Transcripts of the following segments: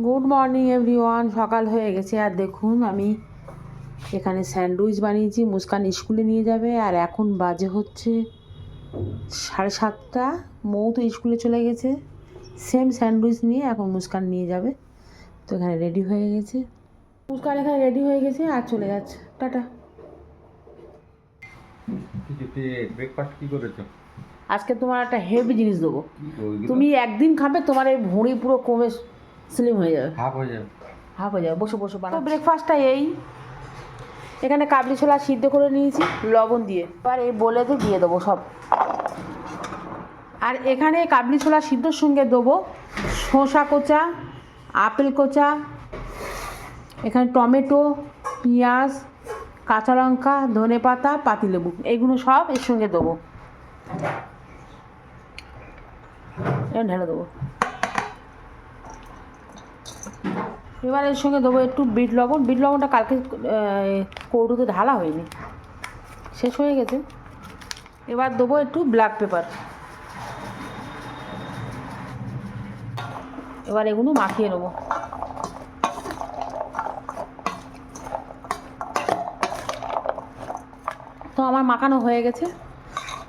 Good morning everyone. সকাল হয়ে গেছে আর দেখুন আমি এখানে স্যান্ডউইচ বানিয়েছি, মুস্কান স্কুলে নিয়ে যাবে। আর এখন বাজে হচ্ছে 7:30। মৌ তো স্কুলে চলে গেছে, সেম স্যান্ডউইচ নিয়ে এখন মুস্কান নিয়ে যাবে। তো এখানে রেডি হয়ে গেছে, মুস্কান এখানে রেডি হয়ে গেছে আর চলে যাচ্ছে। টাটা। ব্রেকফাস্ট কি করেছো? আজকে তোমার একটা হেভি জিনিস দেবো, তুমি একদিন খাবে, তোমার এই ভুঁড়ি পুরো কমে স্লিম হয়ে যাবে, হাফ হয়ে যাবে। হাফ হয়ে যাবে। বসো বসো বানাও। ব্রেকফাস্টটা এই এখানে কাবলি ছোলা সিদ্ধ করে নিয়েছি লবণ দিয়ে, এবার এই বলেতে দিয়ে দেবো সব। আর এখানে কাবলি ছোলা সিদ্ধর সঙ্গে দেবো শসা কোচা, আপেল কোচা, এখানে টমেটো, পেঁয়াজ, কাঁচা লঙ্কা, ধনে পাতা, পাতিলেবু, এইগুলো সব এর সঙ্গে দেবো। ঢেলে দেবো। এবার এর সঙ্গে দেবো একটু বিট লবণ। বিট লবণটা কালকে কৌটোতে ঢালা হয়নি, শেষ হয়ে গেছে। এবার দেবো একটু ব্ল্যাক পেপার। এবার এগুলো মাখিয়ে নেবো। তো আমার মাখানো হয়ে গেছে,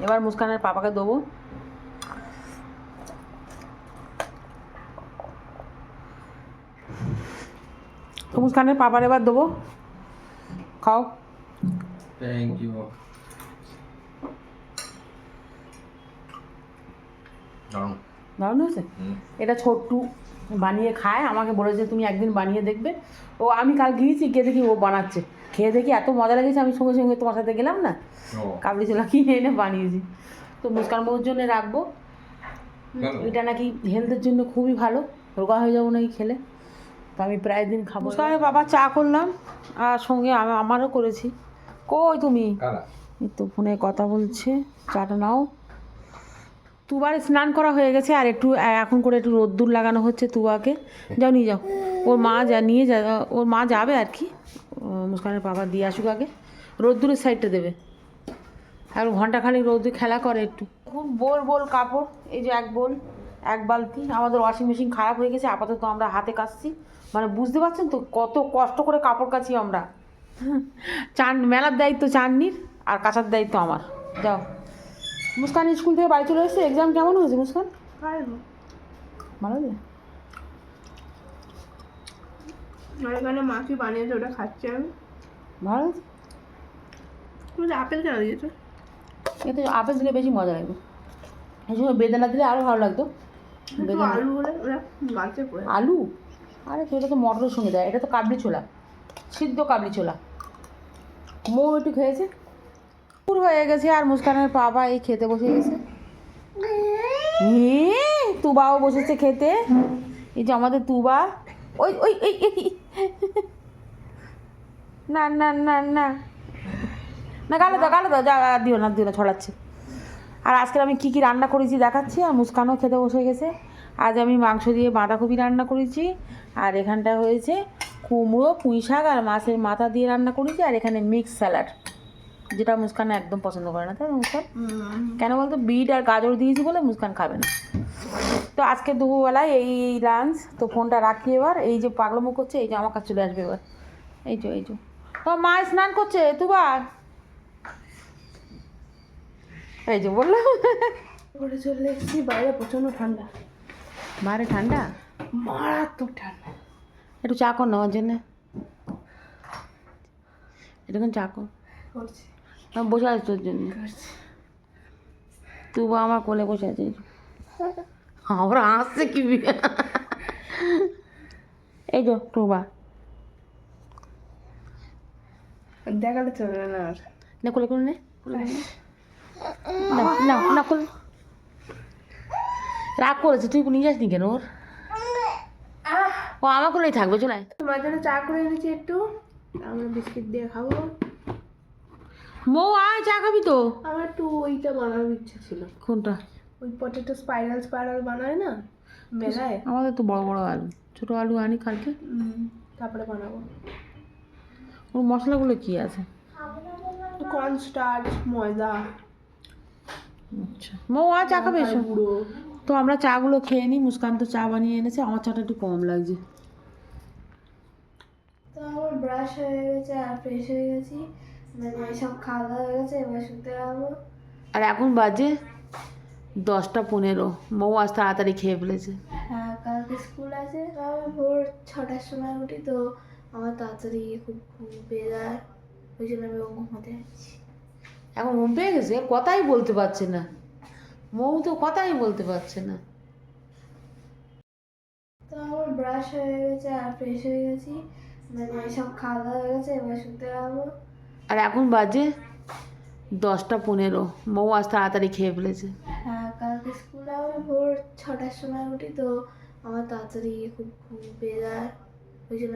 এবার মুস্কানের পাপাকে দেবো। তো মুস্কানের পাপার এবার দেবো, খাও। Thank you. দারুণ হয়েছে। এটা ছোট্টু বানিয়ে খায়, আমাকে বলেছে তুমি একদিন বানিয়ে দেখবে। ও আমি কাল গিয়েছি, গিয়ে দেখি ও বানাচ্ছে, খেয়ে দেখি এত মজা লেগেছে, আমি সঙ্গে সঙ্গে তোমার সাথে গেলাম না, কাবলি ছোলা কিনে এনে বানিয়েছি। তো মুস্কান বউর জন্য রাখবো, এটা নাকি হেলথের জন্য খুবই ভালো, রোগা হয়ে যাবো নাকি খেলে। তো আমি প্রায় দিন খাবো। মুস্কানের বাবা চা করলাম আর সঙ্গে আমারও করেছি। কই তুমি? এই তো ফোনে কথা বলছে, চাটা নাও। তুবার স্নান করা হয়ে গেছে আর একটু এখন করে একটু রোদ্দুর লাগানো হচ্ছে তুবাকে। যাও নিয়ে যাও, ওর মা নিয়ে যা, ওর মা যাবে আর কি, মুস্কানের বাবা দিয়ে আসুক আগে, রোদ্দুরের সাইডটা দেবে। আর ঘন্টাখানিক রোদ্দুর খেলা করে একটু। এখন বোল কাপড়, এই যে এক বালতি। আমাদের ওয়াশিং মেশিন খারাপ হয়ে গেছে, আপাতত আমরা হাতে কাচছি। মানে বুঝতে পারছেন তো কত কষ্ট করে কাপড় কাচি আমরা। মেলার দায়িত্ব চাননির আর কাচার দায়িত্ব আমার। যাও। মুস্কান স্কুল থেকে বাড়ি চলে এসেছে। এক্সাম কেমন হয়েছে মুস্কান? ভালো হয়েছে। এখানে মা কি বানিয়েছে ওটা খাচ্ছি আমি। ভালো হয়েছে। তুমি আপেল কেন দিয়েছো? এতে আপেল দিলে বেশি মজা লাগবে, এই সময় বেদানা দিলে আরও ভালো লাগতো। আলু হলে ওরা গাছে পড়ে। আলু? আরে সেটা তো মটরের সঙ্গে দেয়, এটা তো কাবলি ছোলা, সিদ্ধ কাবলি ছোলা। মৌ একটু খেয়েছে, পুর হয়ে গেছে। আর মুস্কানের বাবা এই খেতে বসে গেছে, তুবাও বসেছে খেতে। এই যে আমাদের তুবা, ওই ওই না না না না না, গালে দাও যা, দিও না ছড়াচ্ছে। আর আজকে আমি কী রান্না করেছি দেখাচ্ছি। আর মুস্কানও খেতে বসে গেছে। আজ আমি মাংস দিয়ে বাঁধাকপি রান্না করেছি, আর এখানটা হয়েছে কুমড়ো, পুঁই শাক আর মাছের মাথা দিয়ে রান্না করেছি। আর এখানে মিক্স স্যালাড, যেটা মুস্কান একদম পছন্দ করে না, তাই মুস্কান? কেন বলতো, বিট আর গাজর দিয়েছি বলে মুস্কান খাবে না। তো আজকে দুপুরবেলায় এই লাঞ্চ। তো ফোনটা রাখি এবার। এই যে পাগলামো করছে, এই যে আমার কাছে চলে আসবে এবার। এই যে তো মা স্নান করছে, তুবার এই যে বললাম। করে চলে এসেছি, বাইরে প্রচণ্ড ঠান্ডা। বাইরে ঠান্ডা, মারাত্মক ঠান্ডা। একটু চা কর না আমার জন্যে, এরকম চা কর। করছি আমি বসে আছি তোর জন্য, তুই বা আমার কোলে বসে আছিস। আমরা হাসছে কি এই যে তুবা দেখালে চলবে না আর। না কোলে কোলে নে, না কোলে। রাগ করেছে, তুই নিয়ে যাসনি কেন ওর? ও আমার কোলেই থাকবে, চলে আয়। তোমার জন্য চা করে এনেছি একটু, আমরা বিস্কিট দিয়ে খাবো। মৌ আয়, চা খাবি তো? আমার একটু ওইটা বানানোর ইচ্ছা ছিল। কোনটা? ওই পটেটো স্পাইরাল বানায় না মেলায়, আমাদের তো বড় বড় আলু, ছোটো আলু আনি কালকে, তারপরে বানাবো। ওর মশলাগুলো কি আছে? কর্নস্টার্চ, ময়দা। আচ্ছা মৌ আয়, চা খাবে এসো। গুঁড়ো। তো আমরা চাগুলো খেয়ে নিই। মুস্কান তো চা বানিয়ে এনেছে, আমার চাটা একটু কম লাগছে। তো আমার ব্রাশ হয়ে গেছে আর ফ্রেশ হয়ে গেছি, মানে সব খাওয়া দাওয়া হয়ে গেছে, এবার শুতে যাবো। আর এখন বাজে 10টা 15। মৌ আজ তাড়াতাড়ি খেয়ে ফেলেছে। হ্যাঁ, কালকে স্কুল আছে। আমি ভোর 6টার সময় উঠি, তো আমার তাড়াতাড়ি খুব ঘুম পেয়ে যায়, ওই জন্য আমি ঘুমাতে যাচ্ছি। এখন ঘুম পেয়ে গেছে, কথাই বলতে পারছে না। মৌ তো কথাই বলতে পারছে না। তো আমার ব্রাশ হয়ে গেছে আর ফ্রেশ হয়ে গেছি, মানে সব খাওয়া দাওয়া হয়ে গেছে, এবার শুতে যাবো। আর এখন বাজে 10টা 15। মৌ আজ তাড়াতাড়ি খেয়ে ফেলেছে। হ্যাঁ, কালকে স্কুলে আমি ভোর 6টার সময় উঠি, তো আমার তাড়াতাড়ি খুব ঘুম পেয়ে যায়, ওই জন্য